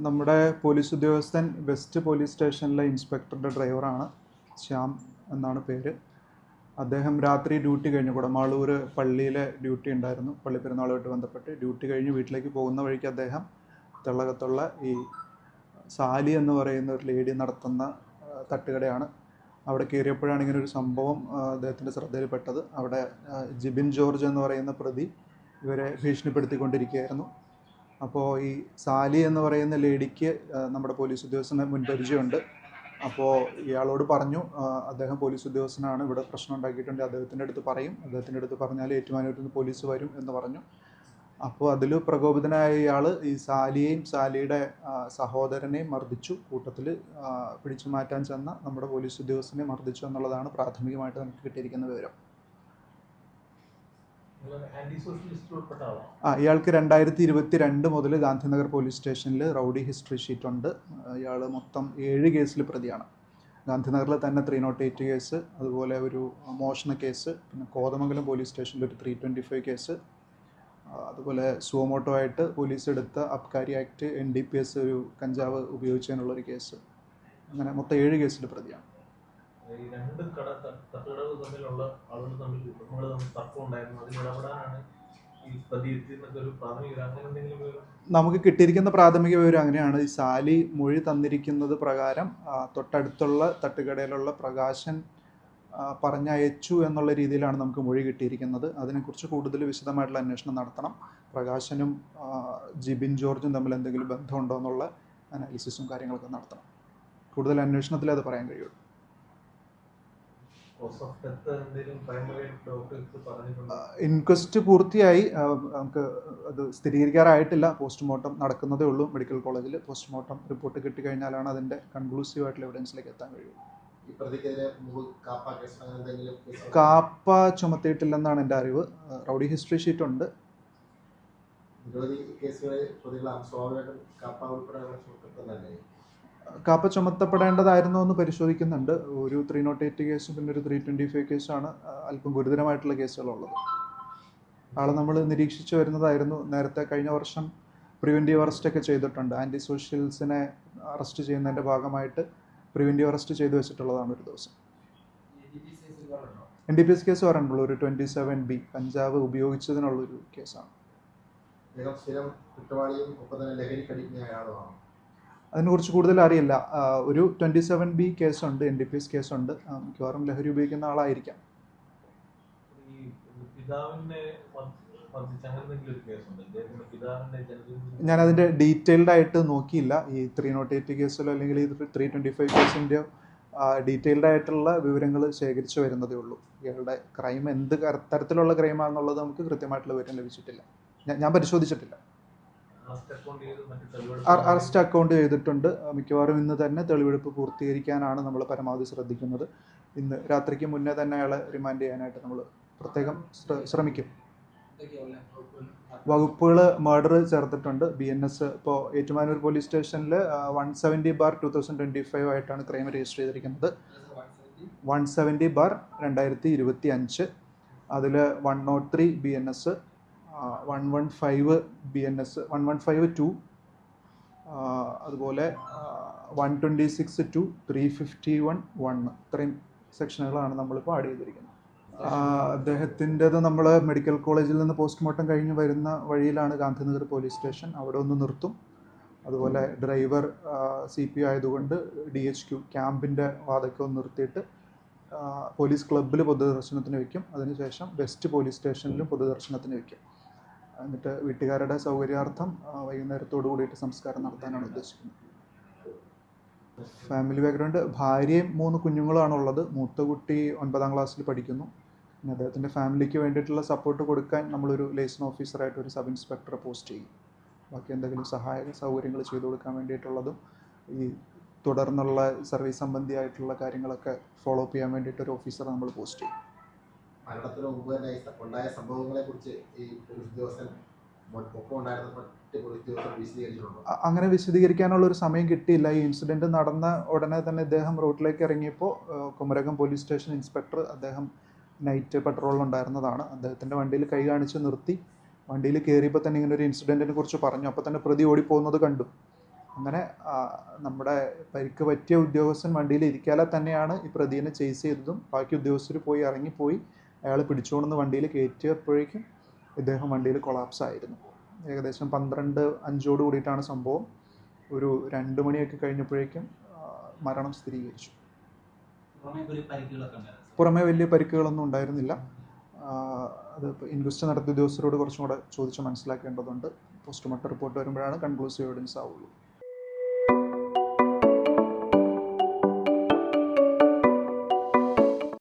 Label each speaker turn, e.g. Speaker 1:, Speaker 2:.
Speaker 1: നമ്മുടെ പോലീസ് ഉദ്യോഗസ്ഥൻ west police സ്റ്റേഷനിലെ ഇൻസ്പെക്ടറുടെ ഡ്രൈവറാണ്. ശ്യാം എന്നാണ് പേര്. അദ്ദേഹം രാത്രി ഡ്യൂട്ടി കഴിഞ്ഞ് കുടമാളൂർ പള്ളിയിലെ ഡ്യൂട്ടി ഉണ്ടായിരുന്നു. പള്ളിപ്പെരുന്നാളുമായിട്ട് ബന്ധപ്പെട്ട് ഡ്യൂട്ടി കഴിഞ്ഞ് വീട്ടിലേക്ക് പോകുന്ന വഴിക്ക് അദ്ദേഹം തെള്ളകത്തുള്ള ഈ സാലി എന്ന് പറയുന്ന ഒരു ലേഡി നടത്തുന്ന തട്ടുകടയാണ്. അവിടെ കയറിയപ്പോഴാണ് ഇങ്ങനെ ഒരു സംഭവം അദ്ദേഹത്തിൻ്റെ ശ്രദ്ധയിൽപ്പെട്ടത്. അവിടെ ജിബിൻ ജോർജ് എന്ന് പറയുന്ന പ്രതി ഇവരെ ഭീഷണിപ്പെടുത്തിക്കൊണ്ടിരിക്കുകയായിരുന്നു. അപ്പോൾ ഈ സാലി എന്ന് പറയുന്ന ലേഡിക്ക് നമ്മുടെ പോലീസ് ഉദ്യോഗസ്ഥന് മുൻപരിചയമുണ്ട്. അപ്പോൾ ഇയാളോട് പറഞ്ഞു, അദ്ദേഹം പോലീസ് ഉദ്യോഗസ്ഥനാണ്, ഇവിടെ പ്രശ്നം ഉണ്ടാക്കിയിട്ടുണ്ടെങ്കിൽ അദ്ദേഹത്തിൻ്റെ അടുത്ത് പറയും, അദ്ദേഹത്തിൻ്റെ അടുത്ത് പറഞ്ഞാൽ ഏറ്റുമാനൂരിൽ നിന്ന് പോലീസ് വരും എന്ന് പറഞ്ഞു. അപ്പോൾ അതിൽ പ്രകോപിതനായ ഇയാൾ ഈ സാലിയെയും സാലിയുടെ സഹോദരനെയും മർദ്ദിച്ചു. കൂട്ടത്തിൽ പിടിച്ചു മാറ്റാൻ ചെന്ന നമ്മുടെ പോലീസ് ഉദ്യോഗസ്ഥനെ മർദ്ദിച്ചു എന്നുള്ളതാണ് പ്രാഥമികമായിട്ട് നമുക്ക് കിട്ടിയിരിക്കുന്ന വിവരം. ഇയാൾക്ക് 2022 മുതൽ ഗാന്ധിനഗർ പോലീസ് സ്റ്റേഷനിൽ റൗഡി ഹിസ്റ്ററി ഷീറ്റ് ഉണ്ട്. ഇയാൾ മൊത്തം 7 കേസിൽ പ്രതിയാണ്. ഗാന്ധിനഗറിൽ തന്നെ 308 കേസ്, അതുപോലെ ഒരു മോഷണ കേസ്, പിന്നെ കോതമംഗലം പോലീസ് സ്റ്റേഷനിൽ ഒരു 325 കേസ്, അതുപോലെ സുവമോട്ടോ ആയിട്ട് പോലീസ് എടുത്ത അബ്കാരി ആക്ട് NDPS ഒരു കഞ്ചാവ് ഉപയോഗിച്ചതിനുള്ളൊരു കേസ്. അങ്ങനെ മൊത്തം 7 കേസിൽ പ്രതിയാണ്.
Speaker 2: ഈ രണ്ട് തട്ടുകടകൾ തമ്മിലുള്ള ആളുകൾ തമ്മിൽ തർക്കം ഉണ്ടായിരുന്നു. അതിൽ ഇടപെടാനാണ് ഈ പ്രതി എത്തിയെന്നൊക്കെ ഒരു പ്രാഥമിക അങ്ങനെ എന്തെങ്കിലും വിവരം
Speaker 1: നമുക്ക് കിട്ടിയിരിക്കുന്ന പ്രാഥമിക വിവരം അങ്ങനെയാണ്. ഈ സാലി മൊഴി തന്നിരിക്കുന്നത് പ്രകാരം തൊട്ടടുത്തുള്ള തട്ടുകടയിലുള്ള പ്രകാശൻ പറഞ്ഞയച്ചു എന്നുള്ള രീതിയിലാണ് നമുക്ക് മൊഴി കിട്ടിയിരിക്കുന്നത്. അതിനെക്കുറിച്ച് കൂടുതൽ വിശദമായിട്ടുള്ള അന്വേഷണം നടത്തണം. പ്രകാശനും ജിബിൻ ജോർജും തമ്മിൽ എന്തെങ്കിലും ബന്ധമുണ്ടോ എന്നുള്ള അനാലിസിസും കാര്യങ്ങളൊക്കെ നടത്തണം. കൂടുതൽ അന്വേഷണത്തിൽ അത് പറയാൻ കഴിയുള്ളൂ. ഇൻക്വസ്റ്റ് പൂർത്തിയായി. നമുക്ക് അത് സ്ഥിരീകരിക്കാറായിട്ടില്ല. പോസ്റ്റ്മോർട്ടം നടക്കുന്നതേ ഉള്ളൂ. മെഡിക്കൽ കോളേജിൽ പോസ്റ്റ്മോർട്ടം റിപ്പോർട്ട് കിട്ടിക്കഴിഞ്ഞാലാണ് അതിൻ്റെ കൺക്ലൂസീവ് ആയിട്ടുള്ള എവിഡൻസിലേക്ക് എത്താൻ കഴിയുള്ളൂ. കാപ്പ ചുമത്തിയിട്ടില്ലെന്നാണ് എൻ്റെ അറിവ്. റൗഡി ഹിസ്റ്ററി ഷീറ്റ് ഉണ്ട്. കാപ്പ ചുമത്തപ്പെടേണ്ടതായിരുന്നു എന്ന് പരിശോധിക്കുന്നുണ്ട്. ഒരു 308 കേസും പിന്നെ ഒരു 325 കേസാണ് അല്പം ഗുരുതരമായിട്ടുള്ള കേസുകളുള്ളത്. ആളെ നമ്മൾ നിരീക്ഷിച്ചു വരുന്നതായിരുന്നു. നേരത്തെ കഴിഞ്ഞ വർഷം പ്രിവെൻറ്റീവ് അറസ്റ്റ് ഒക്കെ ചെയ്തിട്ടുണ്ട്. ആൻറ്റി സോഷ്യൽസിനെ അറസ്റ്റ് ചെയ്യുന്നതിൻ്റെ ഭാഗമായിട്ട് പ്രിവെൻറ്റീവ് അറസ്റ്റ് ചെയ്തു വെച്ചിട്ടുള്ളതാണ് ഒരു ദിവസം. NDPS കേസ് പറഞ്ഞുള്ളൂ. ഒരു 27B കഞ്ചാവ് ഉപയോഗിച്ചതിനുള്ളൊരു കേസാണ്. അതിനെക്കുറിച്ച് കൂടുതൽ അറിയില്ല. ഒരു 27B കേസുണ്ട്, NDPS കേസുണ്ട്. മിക്കവാറും ലഹരി ഉപയോഗിക്കുന്ന ആളായിരിക്കാം. ഞാനതിൻ്റെ ഡീറ്റെയിൽഡ് ആയിട്ട് നോക്കിയില്ല. ഈ 308 കേസിലോ അല്ലെങ്കിൽ ഈ 325 കേസിൻ്റെ ഡീറ്റെയിൽഡ് ആയിട്ടുള്ള വിവരങ്ങൾ ശേഖരിച്ചു വരുന്നതേ ഉള്ളൂ. ഇയാളുടെ ക്രൈം എന്ത് തരത്തിലുള്ള ക്രൈമാണെന്നുള്ളത് നമുക്ക് കൃത്യമായിട്ടുള്ള വിവരം ലഭിച്ചിട്ടില്ല. ഞാൻ പരിശോധിച്ചിട്ടില്ല. അറസ്റ്റ് അക്കൗണ്ട് ചെയ്തിട്ടുണ്ട്. മിക്കവാറും ഇന്ന് തന്നെ തെളിവെടുപ്പ് പൂർത്തീകരിക്കാനാണ് നമ്മൾ പരമാവധി ശ്രദ്ധിക്കുന്നത്. ഇന്ന് രാത്രിക്ക് മുന്നേ തന്നെ അയാളെ റിമാൻഡ് ചെയ്യാനായിട്ട് നമ്മൾ പ്രത്യേകം ശ്രമിക്കും. വകുപ്പുകൾ മർഡർ ചേർത്തിട്ടുണ്ട്. BNS ഇപ്പോൾ ഏറ്റുമാനൂർ പോലീസ് സ്റ്റേഷനിൽ 170/2025 ആയിട്ടാണ് ക്രൈം രജിസ്റ്റർ ചെയ്തിരിക്കുന്നത്. 170/2025. അതിൽ 103 BNS, 115 BNS, 115-2, അതുപോലെ 126-2, 351-1 ഇത്രയും സെക്ഷനുകളാണ് നമ്മളിപ്പോൾ ആഡ് ചെയ്തിരിക്കുന്നത്. അദ്ദേഹത്തിൻ്റെത് നമ്മൾ മെഡിക്കൽ കോളേജിൽ നിന്ന് പോസ്റ്റ്മോർട്ടം കഴിഞ്ഞ് വരുന്ന വഴിയിലാണ് ഗാന്ധിനഗർ പോലീസ് സ്റ്റേഷൻ. അവിടെ ഒന്ന് നിർത്തും. അതുപോലെ ഡ്രൈവർ CP ആയതുകൊണ്ട് DHQ ക്യാമ്പിൻ്റെ വാതൊക്കെ ഒന്ന് നിർത്തിയിട്ട് പോലീസ് ക്ലബ്ബിൽ പൊതുദർശനത്തിന് വയ്ക്കും. അതിനുശേഷം വെസ്റ്റ് പോലീസ് സ്റ്റേഷനിലും പൊതുദർശനത്തിന് വയ്ക്കും. എന്നിട്ട് വീട്ടുകാരുടെ സൗകര്യാർത്ഥം വൈകുന്നേരത്തോടു കൂടിയിട്ട് സംസ്കാരം നടത്താനാണ് ഉദ്ദേശിക്കുന്നത്. ഫാമിലി ബാക്ക്ഗ്രൗണ്ട്: ഭാര്യയും 3 കുഞ്ഞുങ്ങളാണുള്ളത്. മൂത്ത കുട്ടി 9ാം ക്ലാസ്സിൽ പഠിക്കുന്നു. പിന്നെ അദ്ദേഹത്തിൻ്റെ ഫാമിലിക്ക് വേണ്ടിയിട്ടുള്ള സപ്പോർട്ട് കൊടുക്കാൻ നമ്മളൊരു ലേസൺ ഓഫീസറായിട്ട് ഒരു സബ് ഇൻസ്പെക്ടറെ പോസ്റ്റ് ചെയ്യും. ബാക്കി എന്തെങ്കിലും സഹായക സൗകര്യങ്ങൾ ചെയ്തു കൊടുക്കാൻ വേണ്ടിയിട്ടുള്ളതും ഈ തുടർന്നുള്ള സർവീസ് സംബന്ധിയായിട്ടുള്ള കാര്യങ്ങളൊക്കെ ഫോളോ അപ്പ് ചെയ്യാൻ വേണ്ടിയിട്ടൊരു ഓഫീസറെ നമ്മൾ പോസ്റ്റ് ചെയ്യും.
Speaker 3: മരണത്തിന് മുമ്പ് തന്നെ ഉണ്ടായ സംഭവങ്ങളെ കുറിച്ച് ഈ പോലീസ് ഉദ്യോഗസ്ഥൻ
Speaker 1: അങ്ങനെ വിശദീകരിക്കാനുള്ളൊരു സമയം കിട്ടിയില്ല. ഈ ഇൻസിഡൻറ്റ് നടന്ന ഉടനെ തന്നെ ഇദ്ദേഹം റോഡിലേക്ക് ഇറങ്ങിയപ്പോൾ കുമരകം പോലീസ് സ്റ്റേഷൻ ഇൻസ്പെക്ടർ, അദ്ദേഹം നൈറ്റ് പട്രോളിലുണ്ടായിരുന്നതാണ്, അദ്ദേഹത്തിൻ്റെ വണ്ടിയിൽ കൈ കാണിച്ച് നിർത്തി. വണ്ടിയിൽ കയറിയപ്പോൾ തന്നെ ഇങ്ങനെ ഒരു ഇൻസിഡൻറ്റിനെ കുറിച്ച് പറഞ്ഞു. അപ്പോൾ തന്നെ പ്രതി ഓടിപ്പോകുന്നത് കണ്ടു. അങ്ങനെ നമ്മുടെ പരിക്ക് പറ്റിയ ഉദ്യോഗസ്ഥൻ വണ്ടിയിൽ ഇരിക്കാതെ തന്നെയാണ് ഈ പ്രതിയെ ചേസ് ചെയ്തതും. ബാക്കി ഉദ്യോഗസ്ഥർ പോയി ഇറങ്ങിപ്പോയി അയാൾ പിടിച്ചുകൊണ്ടുവന്ന് വണ്ടിയിൽ കയറ്റിയപ്പോഴേക്കും ഇദ്ദേഹം വണ്ടിയിൽ കൊളാപ്സ് ആയിരുന്നു. ഏകദേശം 12:05 കൂടിയിട്ടാണ് സംഭവം. ഒരു 2 മണിയൊക്കെ കഴിഞ്ഞപ്പോഴേക്കും മരണം സ്ഥിരീകരിച്ചു. പുറമെ വലിയ പരിക്കുകളൊന്നും ഉണ്ടായിരുന്നില്ല. അത് ഇൻക്വസ്റ്റ് നടത്തിയ ഉദ്യോഗസ്ഥരോട് കുറച്ചും കൂടെ ചോദിച്ച് മനസ്സിലാക്കേണ്ടതുണ്ട്. പോസ്റ്റ്മോർട്ടം റിപ്പോർട്ട് വരുമ്പോഴാണ് കൺക്ലൂസീവ് എവിഡൻസ് ആവുള്ളൂ.